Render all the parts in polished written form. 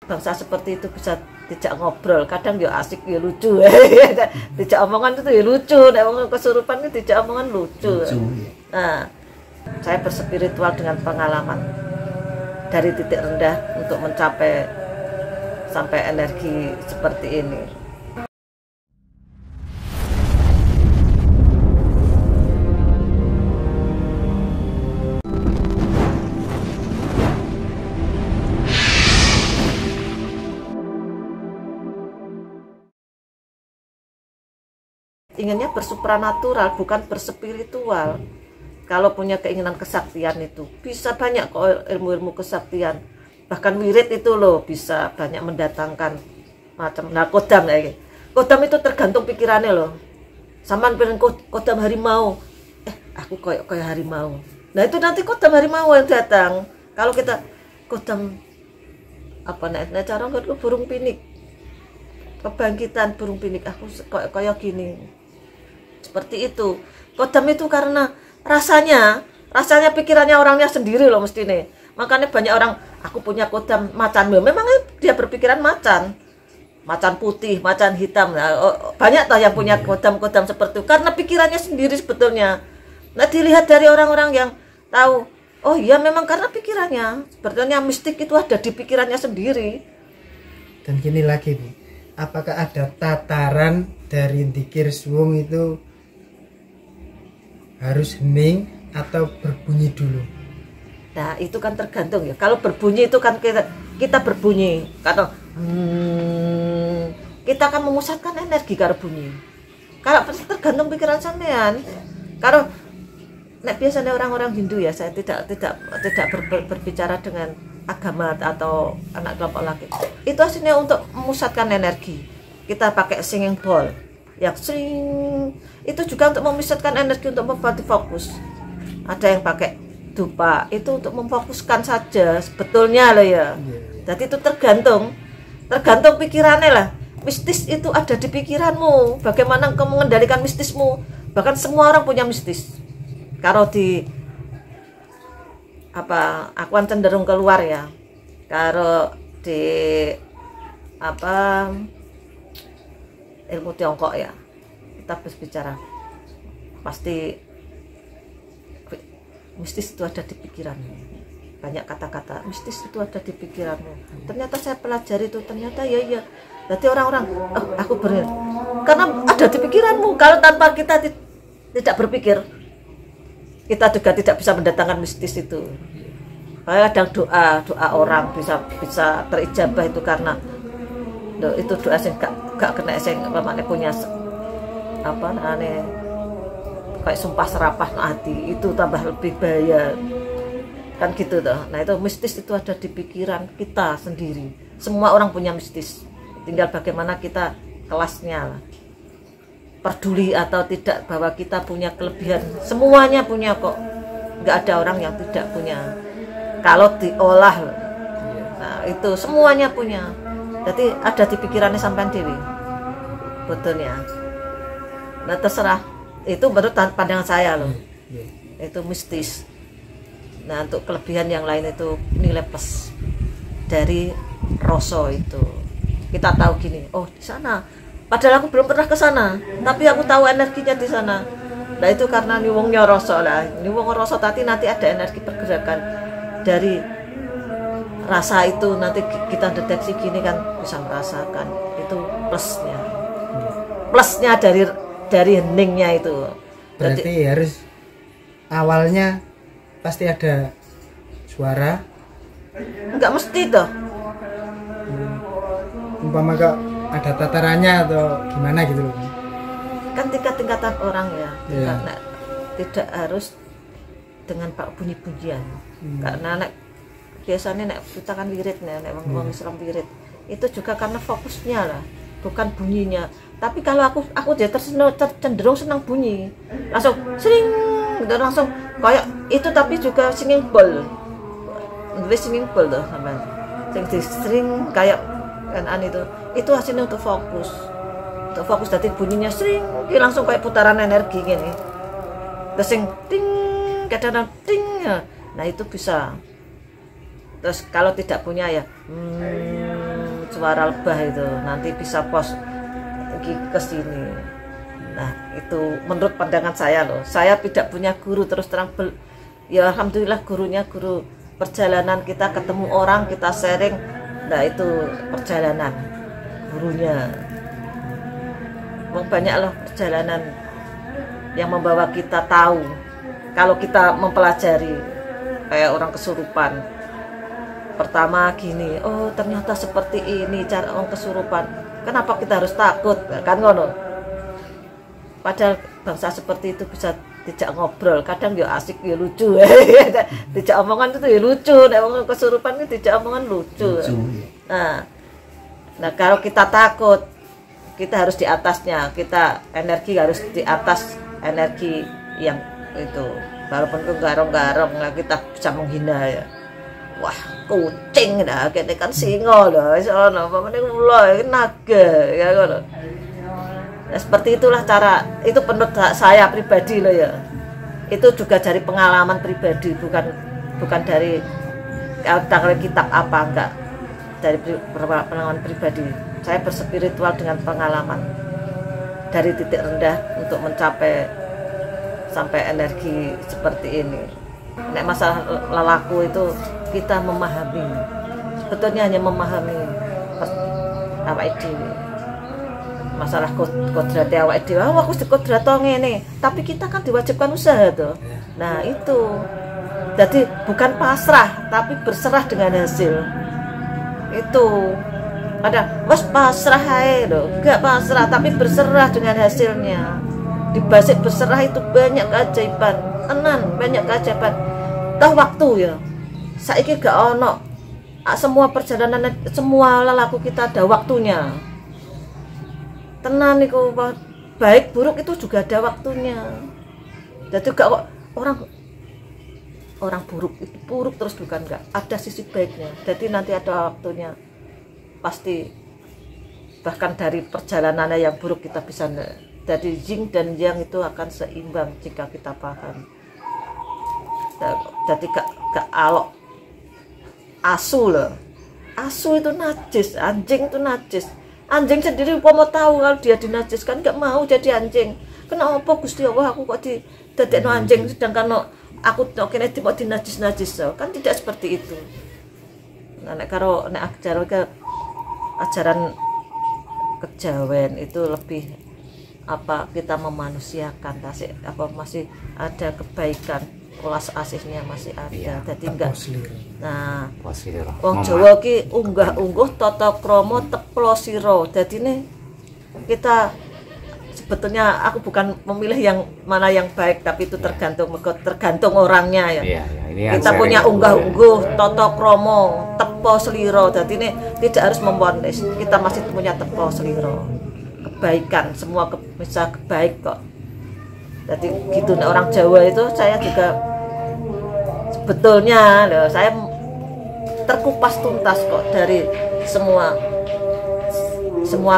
bangsa seperti itu bisa dijak ngobrol, kadang ya asik ya lucu. Dijak omongan itu ya lucu, nek kesurupan itu dijak omongan lucu. Nah, saya berspiritual dengan pengalaman dari titik rendah untuk mencapai sampai energi seperti ini. Inginnya bersupranatural, bukan berspiritual. Kalau punya keinginan kesaktian itu bisa banyak kok ilmu-ilmu kesaktian. Bahkan wirid itu loh bisa banyak mendatangkan macam. Nah, kodam kayak gitu. Kodam itu tergantung pikirannya loh. Saman pengen kodam harimau. Aku kayak harimau. Nah, itu nanti kodam harimau yang datang. Kalau kita kodam apa nek cara burung pinik. Kebangkitan burung pinik, aku kayak gini. Seperti itu. Kodam itu karena rasanya pikirannya orangnya sendiri loh mesti nih. Makanya banyak orang, aku punya kodam macan. Memang dia berpikiran macan putih, macan hitam. Nah, banyak toh yang punya kodam-kodam seperti itu karena pikirannya sendiri sebetulnya. Nah, dilihat dari orang-orang yang tahu, oh iya memang karena pikirannya. Sebetulnya mistik itu ada di pikirannya sendiri. Dan gini lagi Bu, apakah ada tataran dari dzikir suwung itu harus hening atau berbunyi dulu? Nah, itu kan tergantung ya. Kalau berbunyi itu kan kita berbunyi. Kalau kita akan memusatkan energi kalau bunyi. Kalau tergantung pikiran sampean. Kalau biasanya orang-orang Hindu ya, saya tidak berbicara dengan agama atau anak kelompok laki. Itu aslinya untuk memusatkan energi. Kita pakai singing bowl yang sering itu juga untuk memusatkan energi untuk membantu fokus. Ada yang pakai dupa itu untuk memfokuskan saja sebetulnya loh ya. Jadi itu tergantung pikirannya lah. Mistis itu ada di pikiranmu. Bagaimana engkau mengendalikan mistismu? Bahkan semua orang punya mistis. Kalau di aku kan cenderung keluar ya. Kalau di ilmu Tiongkok ya, kita berbicara pasti mistis itu ada di pikiranmu. Banyak kata-kata mistis itu ada di pikiranmu. Ternyata saya pelajari itu, ternyata ya. Berarti orang-orang, aku benar. Karena ada di pikiranmu. Kalau tanpa kita tidak berpikir, kita juga tidak bisa mendatangkan mistis itu. Kadang doa orang bisa terijabah itu karena itu doa sing gak kena sing pamane punya kayak sumpah serapah no hati itu tambah lebih bahaya kan gitu toh. Nah, itu mistis itu ada di pikiran kita sendiri. Semua orang punya mistis, tinggal bagaimana kita kelasnya lah. Peduli atau tidak bahwa kita punya kelebihan, semuanya punya kok, nggak ada orang yang tidak punya kalau diolah. Nah, itu semuanya punya. Jadi ada di pikirannya sampean dewi, betulnya. Nah, terserah. Itu menurut pandangan saya loh. Itu mistis. Nah, untuk kelebihan yang lain itu nilai plus dari rasa itu. Kita tahu gini, oh di sana. Padahal aku belum pernah ke sana, tapi aku tahu energinya di sana. Nah, itu karena niwongnya rasa lah. Niwong rasa nanti ada energi pergerakan dari rasa itu, nanti kita deteksi gini kan bisa merasakan itu plusnya dari heningnya itu. Berarti jadi, harus awalnya pasti ada suara, enggak mesti toh. Umpama ada tatarannya atau gimana gitu loh. Kan tingkatan orang ya. Tidak harus dengan bunyi-bunyian. Karena biasanya kita kan wirid nek wong Islam wirid itu juga karena fokusnya lah, bukan bunyinya. Tapi kalau aku dia cenderung senang bunyi, langsung sering gitu, langsung kayak itu. Tapi juga singing bowl tuh sampean sering kayak kan itu hasilnya untuk fokus jadi bunyinya sering langsung kayak putaran energi gini, terus sing ting kadang ting ya. Nah, itu bisa. Terus kalau tidak punya ya suara lebah itu nanti bisa pos ke sini. Nah itu menurut pandangan saya loh. Saya tidak punya guru terus terang. Ya alhamdulillah gurunya guru perjalanan, kita ketemu orang, kita sharing. Nah itu perjalanan gurunya. Banyak loh perjalanan yang membawa kita tahu. Kalau kita mempelajari kayak orang kesurupan, pertama gini, oh ternyata seperti ini cara orang kesurupan. Kenapa kita harus takut? Kan ngono. Padahal bangsa seperti itu bisa dijak ngobrol, kadang ya asik ya lucu. Dijak omongan itu ya lucu. Nek wong kesurupan itu dijak omongan lucu. Nah kalau kita takut, kita harus di atasnya. Kita energi harus di atas energi yang itu. Walaupun ke garong-garong lah kita bisa menghina ya. Wah kucing dah, kene kan singa dah, sono pamane ulo naga ya ngono. Nah, seperti itulah cara itu menurut saya pribadi loh ya. Itu juga dari pengalaman pribadi, bukan dari kitab apa enggak. Dari pengalaman pribadi. Saya berspiritual dengan pengalaman. Dari titik rendah untuk mencapai sampai energi seperti ini. Nek masalah lelaku itu kita memahami, sebetulnya hanya memahami awake dhewe. Masalah kodrat awake dhewe, aku kodrat ngene, tapi kita kan diwajibkan usaha tuh. Nah itu, jadi bukan pasrah, tapi berserah dengan hasil. Itu ada mas pasrah ae loh, enggak pasrah tapi berserah dengan hasilnya. Di balik berserah itu banyak keajaiban, banyak keajaiban. Toh waktu ya, saiki gak ono. Semua perjalanan, semua lelaku kita ada waktunya. Tenan niku baik buruk itu juga ada waktunya. Jadi gak kok orang buruk itu buruk terus, bukan enggak. Ada sisi baiknya. Jadi nanti ada waktunya. Pasti bahkan dari perjalanannya yang buruk kita bisa, jadi yin dan yang itu akan seimbang jika kita paham. Jadi gak alok asu loh. Asu itu najis, anjing itu najis. Anjing sendiri mau tahu kalau dia dinajiskan, gak mau jadi anjing. Kenapa Gusti Allah aku kok didadekno anjing sedangkan aku kene mau dinajis-najis. Kan tidak seperti itu. Nah nek karo nek ajaran kejawen itu lebih apa, kita memanusiakan masih ada kebaikan, welas asihnya masih ada. Iya, jadi enggak. Nah, wong Jawa ki unggah-ungguh tata krama teplo sira. Jadi ini kita sebetulnya aku bukan memilih yang mana yang baik, tapi itu tergantung orangnya ya. Iya, ini kita punya unggah-ungguh tata krama tepo slira. Jadi ini tidak harus memvonis. Kita masih punya tepo slira. Kebaikan, semua bisa baik kok. Jadi gitu orang Jawa itu saya juga sebetulnya loh, saya terkupas tuntas kok dari semua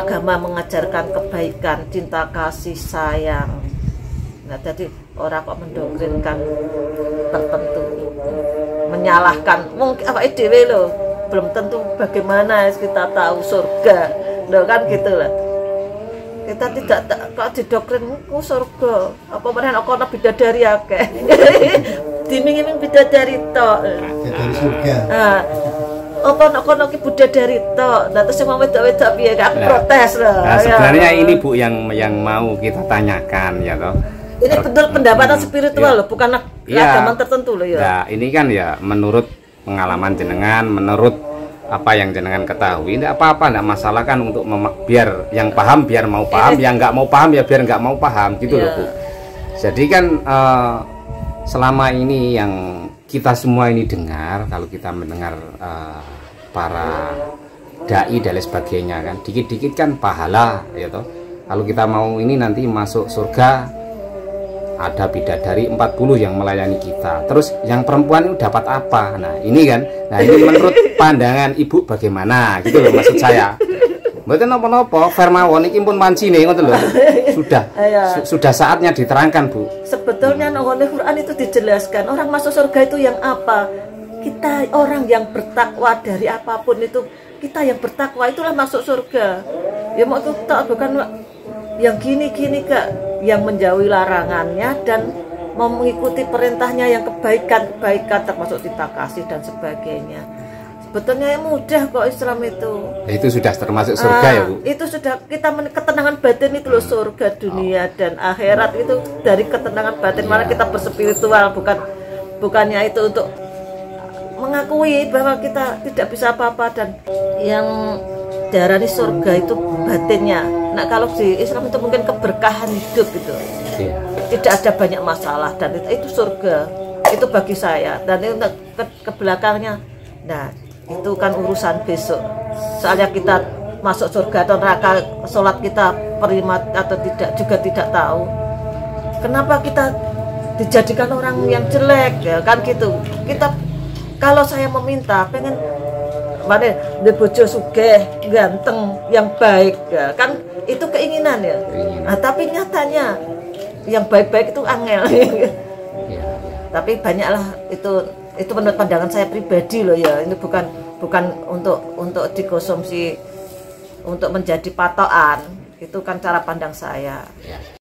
agama mengajarkan kebaikan, cinta kasih sayang. Nah jadi orang kok mendoktrinkan tertentu, menyalahkan mungkin apa dhewe loh, belum tentu bagaimana kita tahu surga loh kan gitu lah. Kita tidak kok didoktrin surga apa meneh ana bidadari akeh. Diming-iming bidadari tok. Bidadari surga. Apa ki bidadari tok. Nah terus mau wedok-wedok piye gak protes loh. Nah, sebenarnya ini Bu yang mau kita tanyakan ya toh. Ini betul pendapatan spiritual loh, bukan agama tertentu loh ya. Nah, ini kan ya menurut pengalaman jenengan, menurut apa yang jenengan ketahui, tidak apa-apa, tidak masalah kan, untuk biar yang paham biar mau paham, yang nggak mau paham ya biar nggak mau paham gitu loh Bu. Jadi kan selama ini yang kita semua ini dengar, kalau kita mendengar para dai dan lain sebagainya kan, dikit-dikit kan pahala ya toh. Kalau kita mau ini nanti masuk surga, ada bidadari 40 yang melayani kita. Terus yang perempuan itu dapat apa? Nah ini kan, nah ini menurut pandangan Ibu bagaimana gitu loh maksud saya. Mboten napa-napa, Firmawon iki pun mancine ngoten lho. Sudah saatnya diterangkan Bu. Sebetulnya nang Quran itu dijelaskan orang masuk surga itu yang apa? kita orang yang bertakwa dari apapun itu, kita yang bertakwa itulah masuk surga. Ya mau tak bukan yang gini-gini Kak, yang menjauhi larangannya dan mau mengikuti perintahnya yang kebaikan-kebaikan termasuk cinta kasih dan sebagainya. Sebetulnya mudah kok Islam itu. Itu sudah termasuk surga ya Bu? Itu sudah kita ketenangan batin itu loh, surga dunia dan akhirat itu dari ketenangan batin. Malah kita berspiritual, bukannya itu untuk mengakui bahwa kita tidak bisa apa-apa. Dan yang diarani surga itu batinnya. Nah kalau di Islam itu mungkin keberkahan hidup itu. Tidak ada banyak masalah dan itu surga. Itu bagi saya. Dan itu ke belakangnya. Nah itu kan urusan besok. Soalnya kita masuk surga atau neraka, sholat kita prima atau tidak juga tidak tahu. Kenapa kita dijadikan orang yang jelek ya kan gitu. Kita kalau saya meminta pengen mana di bojo sugih, ganteng, yang baik ya kan itu keinginan ya. Nah, tapi nyatanya yang baik-baik itu angel. Tapi banyaklah itu menurut pandangan saya pribadi loh ya. Ini bukan untuk dikonsumsi untuk menjadi patokan. Itu kan cara pandang saya.